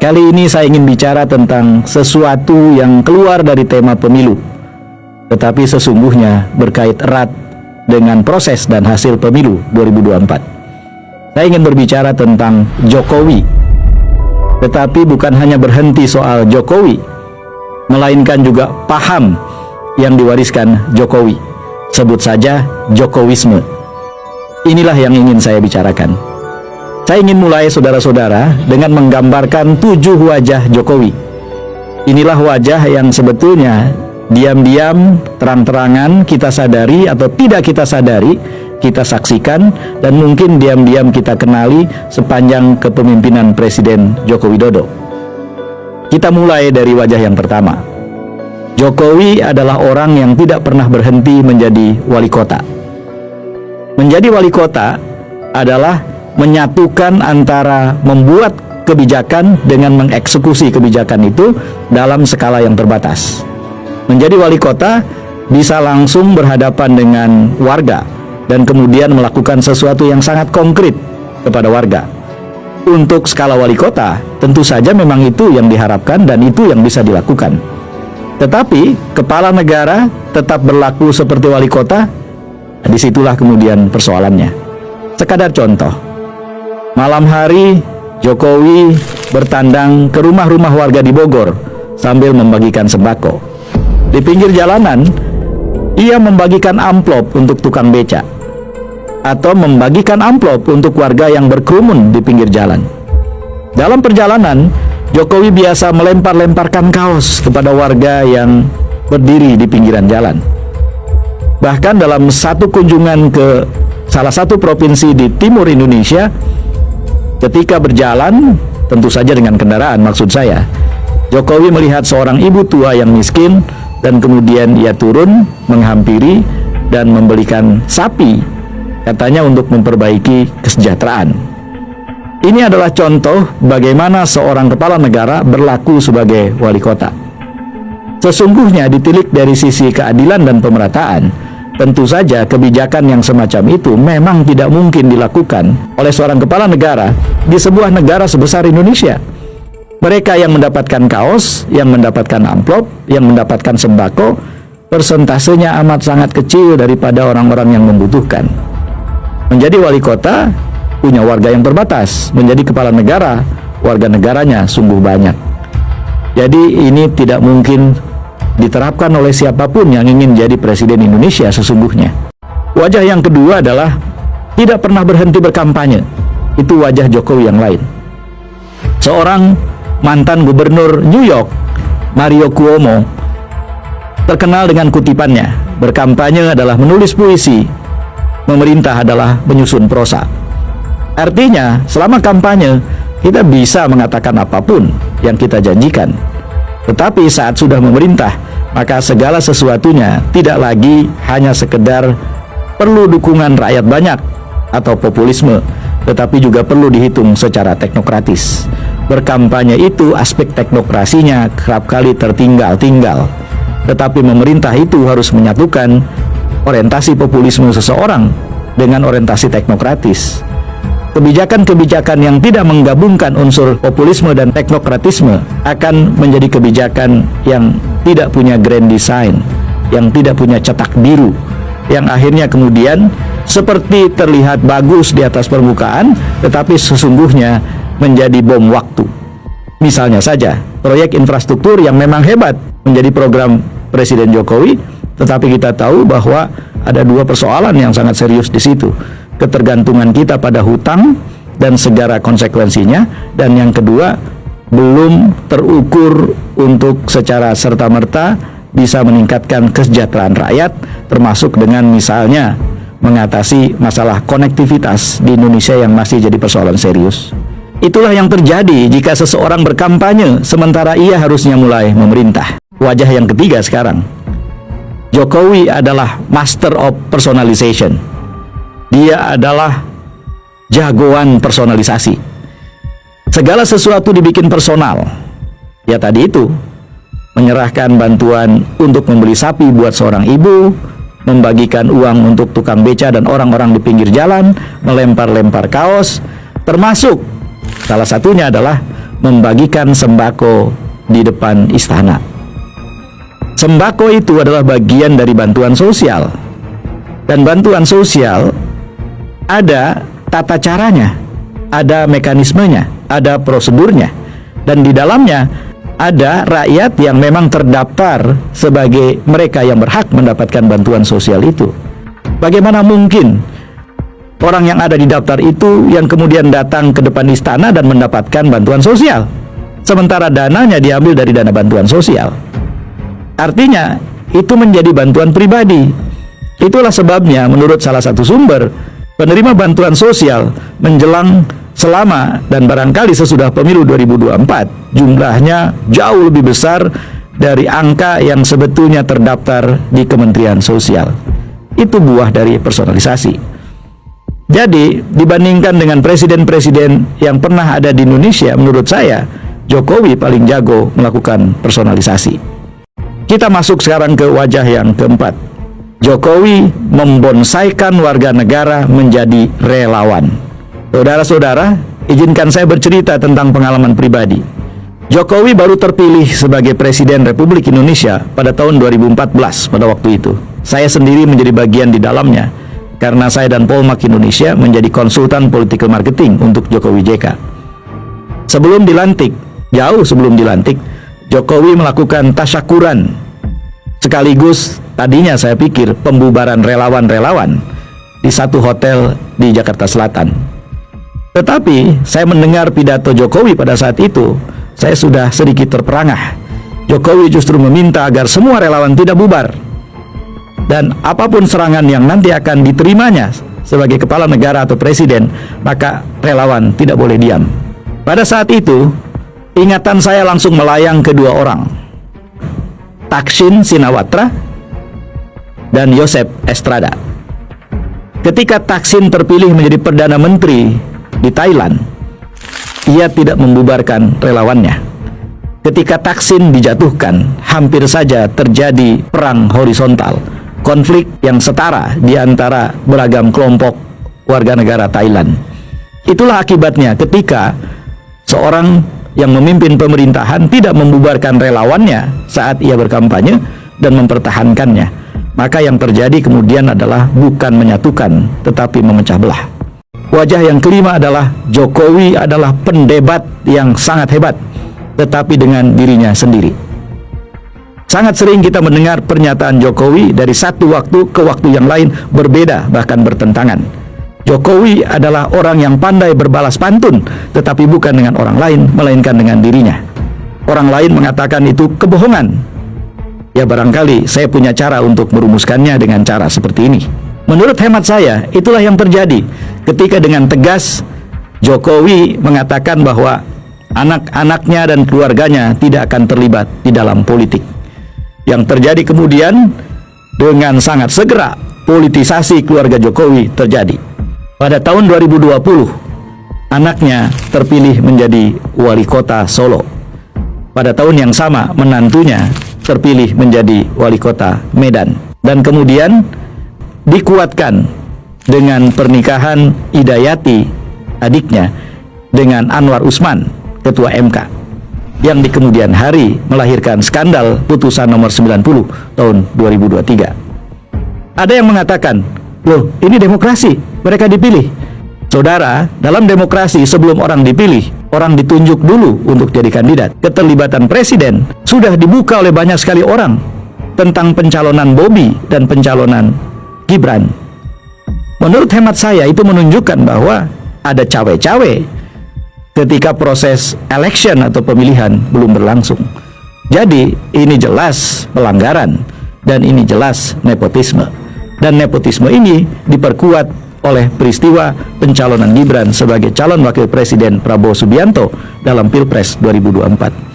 Kali ini saya ingin bicara tentang sesuatu yang keluar dari tema pemilu, tetapi sesungguhnya berkait erat dengan proses dan hasil pemilu 2024. Saya ingin berbicara tentang Jokowi, tetapi bukan hanya berhenti soal Jokowi, melainkan juga paham yang diwariskan Jokowi. Sebut saja Jokowisme. Inilah yang ingin saya bicarakan. Saya ingin mulai, saudara-saudara, dengan menggambarkan 7 wajah Jokowi. Inilah wajah yang sebetulnya diam-diam, terang-terangan kita sadari atau tidak kita sadari, kita saksikan, dan mungkin diam-diam kita kenali sepanjang kepemimpinan Presiden Joko Widodo. Kita mulai dari wajah yang pertama. Jokowi adalah orang yang tidak pernah berhenti menjadi wali kota. Menjadi wali kota adalah menyatukan antara membuat kebijakan dengan mengeksekusi kebijakan itu dalam skala yang terbatas. Menjadi wali kota bisa langsung berhadapan dengan warga dan kemudian melakukan sesuatu yang sangat konkret kepada warga. Untuk skala wali kota, tentu saja memang itu yang diharapkan dan itu yang bisa dilakukan. Tetapi kepala negara tetap berlaku seperti wali kota, disitulah kemudian persoalannya. Sekadar contoh, malam hari Jokowi bertandang ke rumah-rumah warga di Bogor sambil membagikan sembako. Di pinggir jalanan, ia membagikan amplop untuk tukang beca, atau membagikan amplop untuk warga yang berkerumun di pinggir jalan. Dalam perjalanan, Jokowi biasa melempar-lemparkan kaos kepada warga yang berdiri di pinggiran jalan. Bahkan dalam satu kunjungan ke salah satu provinsi di timur Indonesia, ketika berjalan, tentu saja dengan kendaraan maksud saya, Jokowi melihat seorang ibu tua yang miskin dan kemudian ia turun menghampiri dan membelikan sapi, katanya untuk memperbaiki kesejahteraan. Ini adalah contoh bagaimana seorang kepala negara berlaku sebagai wali kota. Sesungguhnya ditilik dari sisi keadilan dan pemerataan, tentu saja kebijakan yang semacam itu memang tidak mungkin dilakukan oleh seorang kepala negara di sebuah negara sebesar Indonesia. Mereka yang mendapatkan kaos, yang mendapatkan amplop, yang mendapatkan sembako, persentasenya amat sangat kecil daripada orang-orang yang membutuhkan. Menjadi wali kota punya warga yang terbatas, menjadi kepala negara, warga negaranya sungguh banyak. Jadi ini tidak mungkin diterapkan oleh siapapun yang ingin jadi presiden Indonesia sesungguhnya. Wajah yang kedua adalah tidak pernah berhenti berkampanye. Itu wajah Jokowi yang lain. Seorang mantan gubernur New York, Mario Cuomo, terkenal dengan kutipannya, berkampanye adalah menulis puisi, memerintah adalah menyusun prosa. Artinya, selama kampanye, kita bisa mengatakan apapun yang kita janjikan. Tetapi saat sudah memerintah, maka segala sesuatunya tidak lagi hanya sekedar perlu dukungan rakyat banyak atau populisme, tetapi juga perlu dihitung secara teknokratis. Berkampanye itu aspek teknokrasinya kerap kali tertinggal-tinggal. Tetapi memerintah itu harus menyatukan orientasi populisme seseorang dengan orientasi teknokratis. Kebijakan-kebijakan yang tidak menggabungkan unsur populisme dan teknokratisme akan menjadi kebijakan yang tidak punya grand design, yang tidak punya cetak biru, yang akhirnya kemudian seperti terlihat bagus di atas permukaan, tetapi sesungguhnya menjadi bom waktu. Misalnya saja, proyek infrastruktur yang memang hebat menjadi program Presiden Jokowi, tetapi kita tahu bahwa ada 2 persoalan yang sangat serius di situ. Ketergantungan kita pada hutang dan segala konsekuensinya, dan yang kedua, belum terukur untuk secara serta-merta bisa meningkatkan kesejahteraan rakyat, termasuk dengan misalnya mengatasi masalah konektivitas di Indonesia yang masih jadi persoalan serius. Itulah yang terjadi jika seseorang berkampanye sementara ia harusnya mulai memerintah. Wajah yang ketiga sekarang, Jokowi adalah master of personalization. Dia adalah jagoan personalisasi. Segala sesuatu dibikin personal. Ya tadi itu, menyerahkan bantuan untuk membeli sapi buat seorang ibu, membagikan uang untuk tukang beca dan orang-orang di pinggir jalan, melempar-lempar kaos, termasuk salah satunya adalah membagikan sembako di depan istana. Sembako itu adalah bagian dari bantuan sosial. Dan bantuan sosial ada tata caranya, ada mekanismenya, ada prosedurnya. Dan di dalamnya ada rakyat yang memang terdaftar sebagai mereka yang berhak mendapatkan bantuan sosial itu. Bagaimana mungkin orang yang ada di daftar itu yang kemudian datang ke depan istana dan mendapatkan bantuan sosial, sementara dananya diambil dari dana bantuan sosial? Artinya itu menjadi bantuan pribadi. Itulah sebabnya menurut salah satu sumber, penerima bantuan sosial menjelang, selama, dan barangkali sesudah pemilu 2024 jumlahnya jauh lebih besar dari angka yang sebetulnya terdaftar di Kementerian Sosial. Itu buah dari personalisasi. Jadi dibandingkan dengan presiden-presiden yang pernah ada di Indonesia, menurut saya Jokowi paling jago melakukan personalisasi. Kita masuk sekarang ke wajah yang keempat. Jokowi membonsaikan warga negara menjadi relawan. Saudara-saudara, izinkan saya bercerita tentang pengalaman pribadi. Jokowi baru terpilih sebagai Presiden Republik Indonesia pada tahun 2014 pada waktu itu. Saya sendiri menjadi bagian di dalamnya karena saya dan Polmark Indonesia menjadi konsultan political marketing untuk Jokowi JK. Sebelum dilantik, jauh sebelum dilantik, Jokowi melakukan tasyakuran. Sekaligus tadinya saya pikir pembubaran relawan-relawan di satu hotel di Jakarta Selatan. Tetapi saya mendengar pidato Jokowi pada saat itu, saya sudah sedikit terperangah. Jokowi justru meminta agar semua relawan tidak bubar. Dan apapun serangan yang nanti akan diterimanya sebagai kepala negara atau presiden, maka relawan tidak boleh diam. Pada saat itu, ingatan saya langsung melayang ke dua orang, Thaksin Shinawatra dan Joseph Estrada. Ketika Thaksin terpilih menjadi Perdana Menteri di Thailand, ia tidak membubarkan relawannya. Ketika Thaksin dijatuhkan, hampir saja terjadi perang horizontal, konflik yang setara di antara beragam kelompok warga negara Thailand. Itulah akibatnya ketika seorang yang memimpin pemerintahan tidak membubarkan relawannya saat ia berkampanye dan mempertahankannya, maka yang terjadi kemudian adalah bukan menyatukan tetapi memecah belah. Wajah yang kelima adalah Jokowi adalah pendebat yang sangat hebat, tetapi dengan dirinya sendiri. Sangat sering kita mendengar pernyataan Jokowi dari satu waktu ke waktu yang lain berbeda, bahkan bertentangan. Jokowi adalah orang yang pandai berbalas pantun, tetapi bukan dengan orang lain, melainkan dengan dirinya. Orang lain mengatakan itu kebohongan. Ya barangkali saya punya cara untuk merumuskannya dengan cara seperti ini. Menurut hemat saya, itulah yang terjadi ketika dengan tegas Jokowi mengatakan bahwa anak-anaknya dan keluarganya tidak akan terlibat di dalam politik. Yang terjadi kemudian dengan sangat segera politisasi keluarga Jokowi terjadi. Pada tahun 2020, anaknya terpilih menjadi wali kota Solo. Pada tahun yang sama, menantunya terpilih menjadi wali kota Medan. Dan kemudian dikuatkan dengan pernikahan Hidayati, adiknya, dengan Anwar Usman, ketua MK, yang di kemudian hari melahirkan skandal putusan nomor 90 tahun 2023. Ada yang mengatakan, loh, ini demokrasi, mereka dipilih. Saudara, dalam demokrasi sebelum orang dipilih, orang ditunjuk dulu untuk jadi kandidat. Keterlibatan presiden sudah dibuka oleh banyak sekali orang tentang pencalonan Bobi dan pencalonan Gibran. Menurut hemat saya itu menunjukkan bahwa ada cawe-cawe ketika proses election atau pemilihan belum berlangsung. Jadi ini jelas pelanggaran dan ini jelas nepotisme. Dan nepotisme ini diperkuat oleh peristiwa pencalonan Gibran sebagai calon wakil presiden Prabowo Subianto dalam Pilpres 2024.